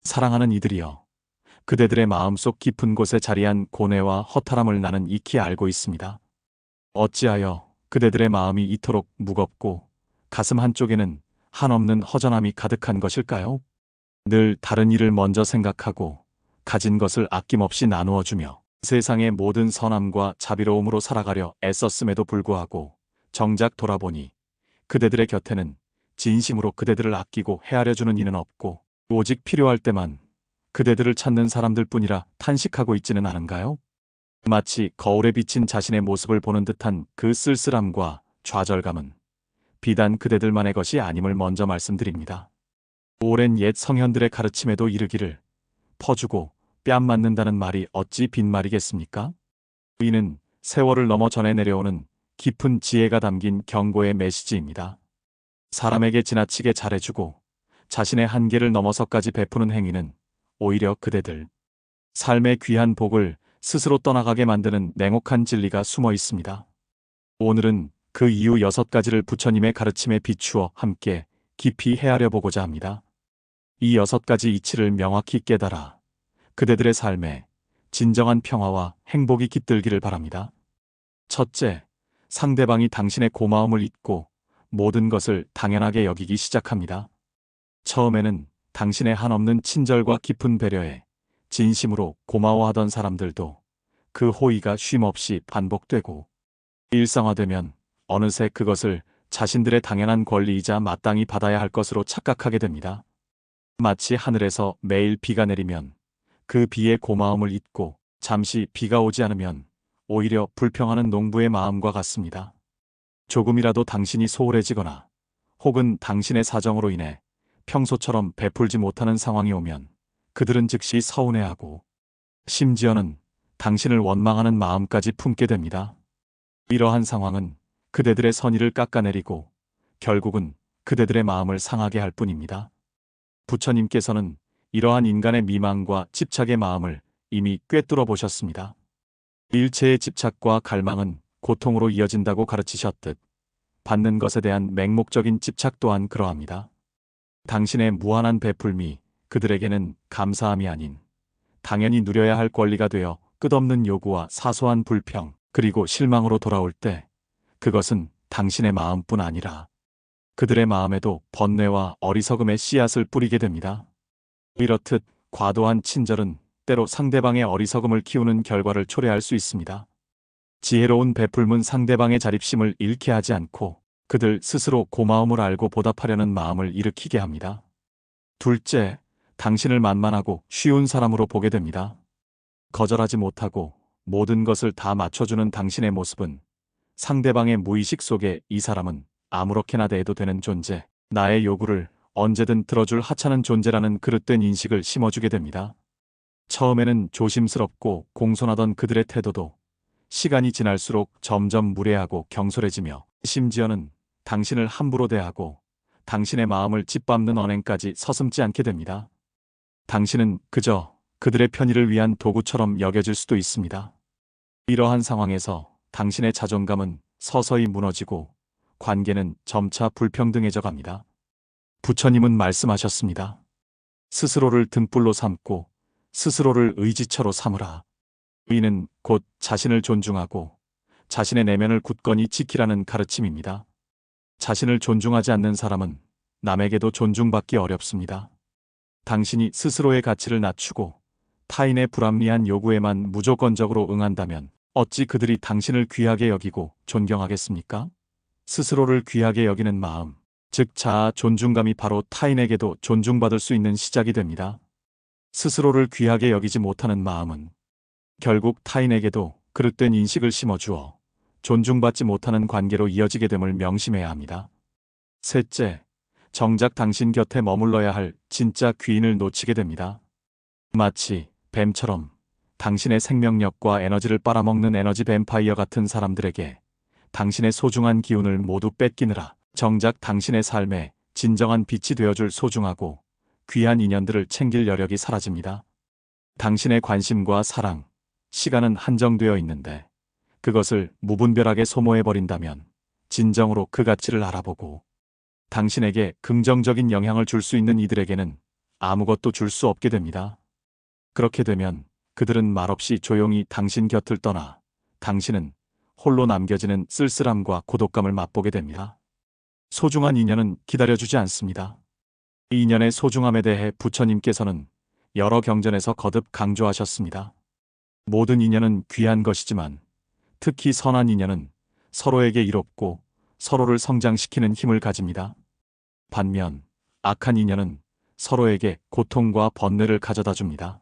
사랑하는 이들이여, 그대들의 마음속 깊은 곳에 자리한 고뇌와 허탈함을 나는 익히 알고 있습니다. 어찌하여 그대들의 마음이 이토록 무겁고 가슴 한쪽에는 한없는 허전함이 가득한 것일까요? 늘 다른 이를 먼저 생각하고 가진 것을 아낌없이 나누어 주며 세상의 모든 선함과 자비로움으로 살아가려 애썼음에도 불구하고 정작 돌아보니 그대들의 곁에는 진심으로 그대들을 아끼고 헤아려 주는 이는 없고 오직 필요할 때만 그대들을 찾는 사람들뿐이라 탄식하고 있지는 않은가요? 마치 거울에 비친 자신의 모습을 보는 듯한 그 쓸쓸함과 좌절감은 비단 그대들만의 것이 아님을 먼저 말씀드립니다. 오랜 옛 성현들의 가르침에도 이르기를 퍼주고 뺨 맞는다는 말이 어찌 빈말이겠습니까? 이는 세월을 넘어 전해 내려오는 깊은 지혜가 담긴 경고의 메시지입니다. 사람에게 지나치게 잘해주고 자신의 한계를 넘어서까지 베푸는 행위는 오히려 그대들 삶의 귀한 복을 스스로 떠나가게 만드는 냉혹한 진리가 숨어 있습니다. 오늘은 그 이유 6가지를 부처님의 가르침에 비추어 함께 깊이 헤아려 보고자 합니다. 이 6가지 이치를 명확히 깨달아 그대들의 삶에 진정한 평화와 행복이 깃들기를 바랍니다. 첫째, 상대방이 당신의 고마움을 잊고 모든 것을 당연하게 여기기 시작합니다. 처음에는 당신의 한없는 친절과 깊은 배려에 진심으로 고마워하던 사람들도 그 호의가 쉼없이 반복되고 일상화되면 어느새 그것을 자신들의 당연한 권리이자 마땅히 받아야 할 것으로 착각하게 됩니다. 마치 하늘에서 매일 비가 내리면 그 비의 고마움을 잊고 잠시 비가 오지 않으면 오히려 불평하는 농부의 마음과 같습니다. 조금이라도 당신이 소홀해지거나 혹은 당신의 사정으로 인해 평소처럼 베풀지 못하는 상황이 오면 그들은 즉시 서운해하고 심지어는 당신을 원망하는 마음까지 품게 됩니다. 이러한 상황은 그대들의 선의를 깎아내리고 결국은 그대들의 마음을 상하게 할 뿐입니다. 부처님께서는 이러한 인간의 미망과 집착의 마음을 이미 꿰뚫어 보셨습니다. 일체의 집착과 갈망은 고통으로 이어진다고 가르치셨듯 받는 것에 대한 맹목적인 집착 또한 그러합니다. 당신의 무한한 베풀미 그들에게는 감사함이 아닌 당연히 누려야 할 권리가 되어 끝없는 요구와 사소한 불평 그리고 실망으로 돌아올 때 그것은 당신의 마음뿐 아니라 그들의 마음에도 번뇌와 어리석음의 씨앗을 뿌리게 됩니다. 이렇듯 과도한 친절은 때로 상대방의 어리석음을 키우는 결과를 초래할 수 있습니다. 지혜로운 베풀문 상대방의 자립심을 잃게 하지 않고 그들 스스로 고마움을 알고 보답하려는 마음을 일으키게 합니다. 둘째, 당신을 만만하고 쉬운 사람으로 보게 됩니다. 거절하지 못하고 모든 것을 다 맞춰주는 당신의 모습은 상대방의 무의식 속에 이 사람은 아무렇게나 대해도 되는 존재, 나의 요구를 언제든 들어줄 하찮은 존재라는 그릇된 인식을 심어주게 됩니다. 처음에는 조심스럽고 공손하던 그들의 태도도 시간이 지날수록 점점 무례하고 경솔해지며 심지어는 당신을 함부로 대하고 당신의 마음을 짓밟는 언행까지 서슴지 않게 됩니다. 당신은 그저 그들의 편의를 위한 도구처럼 여겨질 수도 있습니다. 이러한 상황에서 당신의 자존감은 서서히 무너지고 관계는 점차 불평등해져 갑니다. 부처님은 말씀하셨습니다. 스스로를 등불로 삼고 스스로를 의지처로 삼으라. 이는 곧 자신을 존중하고 자신의 내면을 굳건히 지키라는 가르침입니다. 자신을 존중하지 않는 사람은 남에게도 존중받기 어렵습니다. 당신이 스스로의 가치를 낮추고 타인의 불합리한 요구에만 무조건적으로 응한다면 어찌 그들이 당신을 귀하게 여기고 존경하겠습니까? 스스로를 귀하게 여기는 마음, 즉 자아 존중감이 바로 타인에게도 존중받을 수 있는 시작이 됩니다. 스스로를 귀하게 여기지 못하는 마음은 결국 타인에게도 그릇된 인식을 심어주어 존중받지 못하는 관계로 이어지게 됨을 명심해야 합니다. 셋째, 정작 당신 곁에 머물러야 할 진짜 귀인을 놓치게 됩니다. 마치 뱀처럼 당신의 생명력과 에너지를 빨아먹는 에너지 뱀파이어 같은 사람들에게 당신의 소중한 기운을 모두 뺏기느라 정작 당신의 삶에 진정한 빛이 되어줄 소중하고 귀한 인연들을 챙길 여력이 사라집니다. 당신의 관심과 사랑, 시간은 한정되어 있는데 그것을 무분별하게 소모해버린다면 진정으로 그 가치를 알아보고 당신에게 긍정적인 영향을 줄 수 있는 이들에게는 아무것도 줄 수 없게 됩니다. 그렇게 되면 그들은 말없이 조용히 당신 곁을 떠나 당신은 홀로 남겨지는 쓸쓸함과 고독감을 맛보게 됩니다. 소중한 인연은 기다려주지 않습니다. 이 인연의 소중함에 대해 부처님께서는 여러 경전에서 거듭 강조하셨습니다. 모든 인연은 귀한 것이지만 특히 선한 인연은 서로에게 이롭고 서로를 성장시키는 힘을 가집니다. 반면 악한 인연은 서로에게 고통과 번뇌를 가져다 줍니다.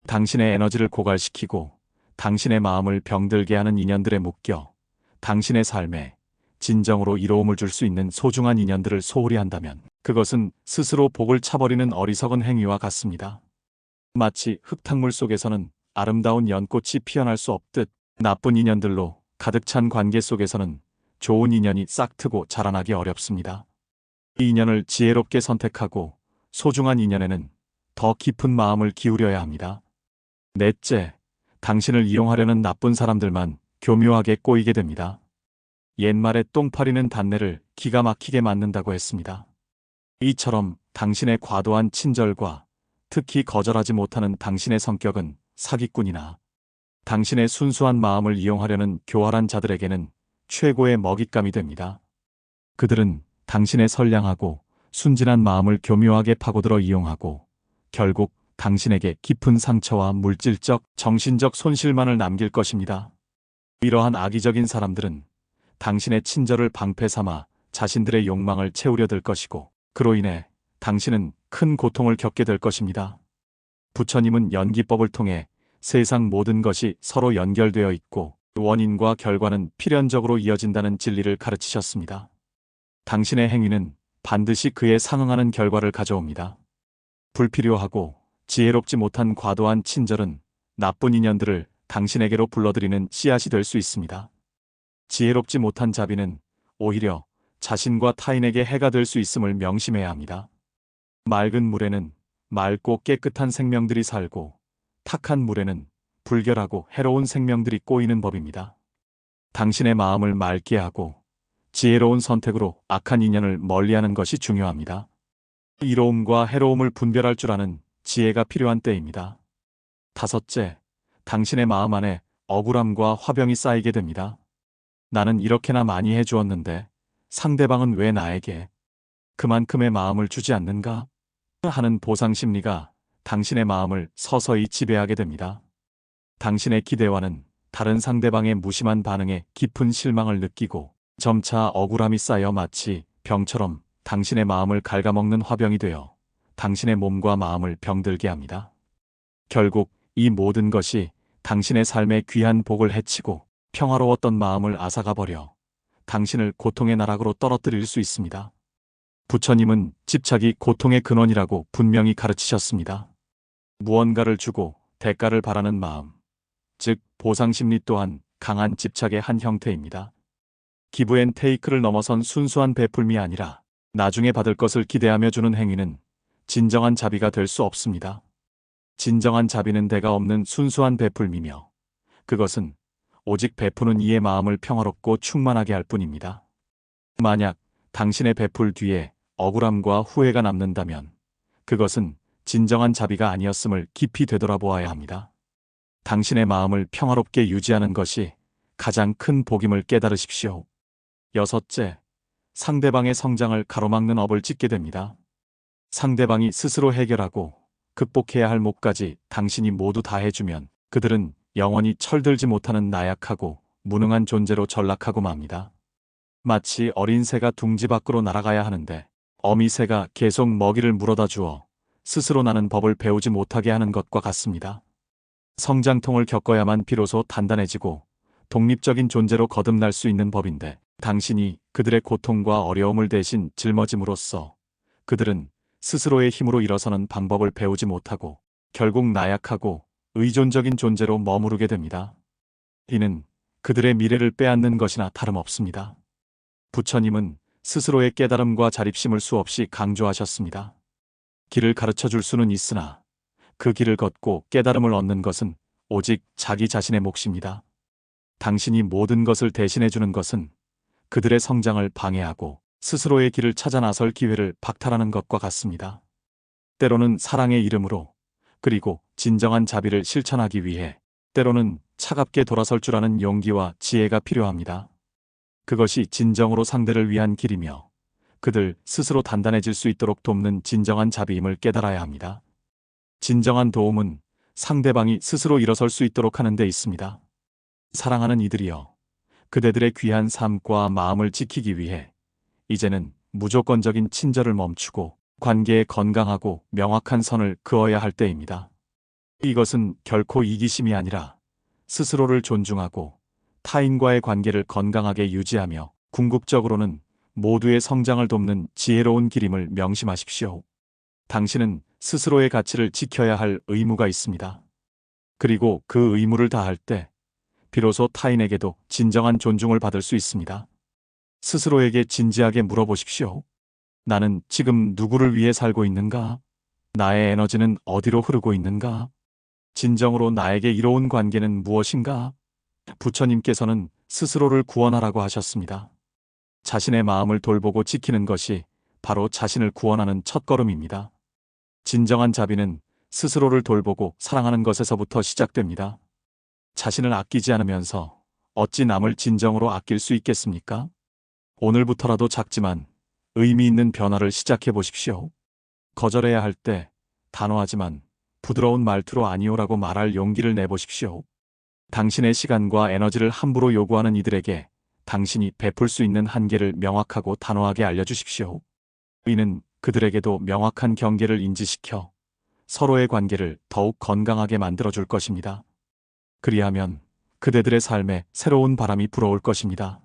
당신의 에너지를 고갈시키고 당신의 마음을 병들게 하는 인연들에 묶여 당신의 삶에 진정으로 이로움을 줄 수 있는 소중한 인연들을 소홀히 한다면 그것은 스스로 복을 차버리는 어리석은 행위와 같습니다. 마치 흙탕물 속에서는 아름다운 연꽃이 피어날 수 없듯 나쁜 인연들로 가득 찬 관계 속에서는 좋은 인연이 싹트고 자라나기 어렵습니다. 이 인연을 지혜롭게 선택하고 소중한 인연에는 더 깊은 마음을 기울여야 합니다. 넷째, 당신을 이용하려는 나쁜 사람들만 교묘하게 꼬이게 됩니다. 옛말에 똥파리는 단내를 기가 막히게 맡는다고 했습니다. 이처럼 당신의 과도한 친절과 특히 거절하지 못하는 당신의 성격은 사기꾼이나 당신의 순수한 마음을 이용하려는 교활한 자들에게는 최고의 먹잇감이 됩니다. 그들은 당신의 선량하고 순진한 마음을 교묘하게 파고들어 이용하고 결국 당신에게 깊은 상처와 물질적, 정신적 손실만을 남길 것입니다. 이러한 악의적인 사람들은 당신의 친절을 방패 삼아 자신들의 욕망을 채우려 들 것이고 그로 인해 당신은 큰 고통을 겪게 될 것입니다. 부처님은 연기법을 통해 세상 모든 것이 서로 연결되어 있고 원인과 결과는 필연적으로 이어진다는 진리를 가르치셨습니다. 당신의 행위는 반드시 그에 상응하는 결과를 가져옵니다. 불필요하고 지혜롭지 못한 과도한 친절은 나쁜 인연들을 당신에게로 불러들이는 씨앗이 될 수 있습니다. 지혜롭지 못한 자비는 오히려 자신과 타인에게 해가 될 수 있음을 명심해야 합니다. 맑은 물에는 맑고 깨끗한 생명들이 살고 탁한 물에는 불결하고 해로운 생명들이 꼬이는 법입니다. 당신의 마음을 맑게 하고 지혜로운 선택으로 악한 인연을 멀리하는 것이 중요합니다. 이로움과 해로움을 분별할 줄 아는 지혜가 필요한 때입니다. 다섯째, 당신의 마음 안에 억울함과 화병이 쌓이게 됩니다. 나는 이렇게나 많이 해주었는데 상대방은 왜 나에게 그만큼의 마음을 주지 않는가? 하는 보상 심리가 당신의 마음을 서서히 지배하게 됩니다. 당신의 기대와는 다른 상대방의 무심한 반응에 깊은 실망을 느끼고 점차 억울함이 쌓여 마치 병처럼 당신의 마음을 갉아먹는 화병이 되어 당신의 몸과 마음을 병들게 합니다. 결국 이 모든 것이 당신의 삶의 귀한 복을 해치고 평화로웠던 마음을 앗아가버려 당신을 고통의 나락으로 떨어뜨릴 수 있습니다. 부처님은 집착이 고통의 근원이라고 분명히 가르치셨습니다. 무언가를 주고 대가를 바라는 마음, 즉 보상심리 또한 강한 집착의 한 형태입니다. 기브 앤 테이크를 넘어선 순수한 베풀미 아니라 나중에 받을 것을 기대하며 주는 행위는 진정한 자비가 될 수 없습니다. 진정한 자비는 대가 없는 순수한 베풀미며 그것은 오직 베푸는 이의 마음을 평화롭고 충만하게 할 뿐입니다. 만약 당신의 베풀 뒤에 억울함과 후회가 남는다면 그것은 진정한 자비가 아니었음을 깊이 되돌아보아야 합니다. 당신의 마음을 평화롭게 유지하는 것이 가장 큰 복임을 깨달으십시오. 여섯째, 상대방의 성장을 가로막는 업을 짓게 됩니다. 상대방이 스스로 해결하고 극복해야 할 몫까지 당신이 모두 다 해주면 그들은 영원히 철들지 못하는 나약하고 무능한 존재로 전락하고 맙니다. 마치 어린 새가 둥지 밖으로 날아가야 하는데 어미 새가 계속 먹이를 물어다 주어 스스로 나는 법을 배우지 못하게 하는 것과 같습니다. 성장통을 겪어야만 비로소 단단해지고 독립적인 존재로 거듭날 수 있는 법인데 당신이 그들의 고통과 어려움을 대신 짊어짐으로써 그들은 스스로의 힘으로 일어서는 방법을 배우지 못하고 결국 나약하고 의존적인 존재로 머무르게 됩니다. 이는 그들의 미래를 빼앗는 것이나 다름없습니다. 부처님은 스스로의 깨달음과 자립심을 수없이 강조하셨습니다. 길을 가르쳐 줄 수는 있으나 그 길을 걷고 깨달음을 얻는 것은 오직 자기 자신의 몫입니다. 당신이 모든 것을 대신해 주는 것은 그들의 성장을 방해하고 스스로의 길을 찾아 나설 기회를 박탈하는 것과 같습니다. 때로는 사랑의 이름으로, 그리고 진정한 자비를 실천하기 위해, 때로는 차갑게 돌아설 줄 아는 용기와 지혜가 필요합니다. 그것이 진정으로 상대를 위한 길이며 그들 스스로 단단해질 수 있도록 돕는 진정한 자비임을 깨달아야 합니다. 진정한 도움은 상대방이 스스로 일어설 수 있도록 하는 데 있습니다. 사랑하는 이들이여, 그대들의 귀한 삶과 마음을 지키기 위해 이제는 무조건적인 친절을 멈추고 관계에 건강하고 명확한 선을 그어야 할 때입니다. 이것은 결코 이기심이 아니라 스스로를 존중하고 타인과의 관계를 건강하게 유지하며 궁극적으로는 모두의 성장을 돕는 지혜로운 길임을 명심하십시오. 당신은 스스로의 가치를 지켜야 할 의무가 있습니다. 그리고 그 의무를 다할 때 비로소 타인에게도 진정한 존중을 받을 수 있습니다. 스스로에게 진지하게 물어보십시오. 나는 지금 누구를 위해 살고 있는가? 나의 에너지는 어디로 흐르고 있는가? 진정으로 나에게 이로운 관계는 무엇인가? 부처님께서는 스스로를 구원하라고 하셨습니다. 자신의 마음을 돌보고 지키는 것이 바로 자신을 구원하는 첫걸음입니다. 진정한 자비는 스스로를 돌보고 사랑하는 것에서부터 시작됩니다. 자신을 아끼지 않으면서 어찌 남을 진정으로 아낄 수 있겠습니까? 오늘부터라도 작지만 의미 있는 변화를 시작해 보십시오. 거절해야 할 때 단호하지만 부드러운 말투로 아니오라고 말할 용기를 내보십시오. 당신의 시간과 에너지를 함부로 요구하는 이들에게 당신이 베풀 수 있는 한계를 명확하고 단호하게 알려주십시오. 이는 그들에게도 명확한 경계를 인지시켜 서로의 관계를 더욱 건강하게 만들어줄 것입니다. 그리하면 그대들의 삶에 새로운 바람이 불어올 것입니다.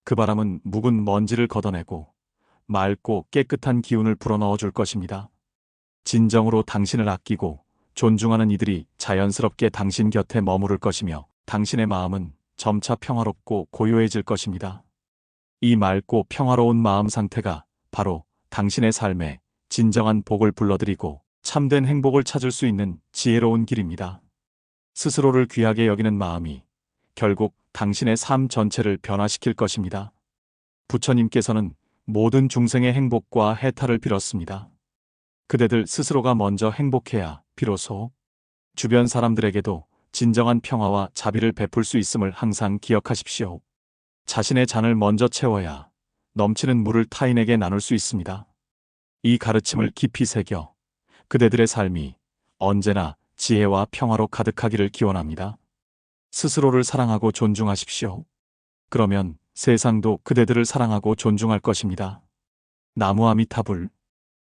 그 바람은 묵은 먼지를 걷어내고 맑고 깨끗한 기운을 불어넣어 줄 것입니다. 진정으로 당신을 아끼고 존중하는 이들이 자연스럽게 당신 곁에 머무를 것이며 당신의 마음은 점차 평화롭고 고요해질 것입니다. 이 맑고 평화로운 마음 상태가 바로 당신의 삶에 진정한 복을 불러들이고 참된 행복을 찾을 수 있는 지혜로운 길입니다. 스스로를 귀하게 여기는 마음이 결국 당신의 삶 전체를 변화시킬 것입니다. 부처님께서는 모든 중생의 행복과 해탈을 빌었습니다. 그대들 스스로가 먼저 행복해야 비로소 주변 사람들에게도 진정한 평화와 자비를 베풀 수 있음을 항상 기억하십시오. 자신의 잔을 먼저 채워야 넘치는 물을 타인에게 나눌 수 있습니다. 이 가르침을 깊이 새겨 그대들의 삶이 언제나 지혜와 평화로 가득하기를 기원합니다. 스스로를 사랑하고 존중하십시오. 그러면 세상도 그대들을 사랑하고 존중할 것입니다. 나무 아미타불.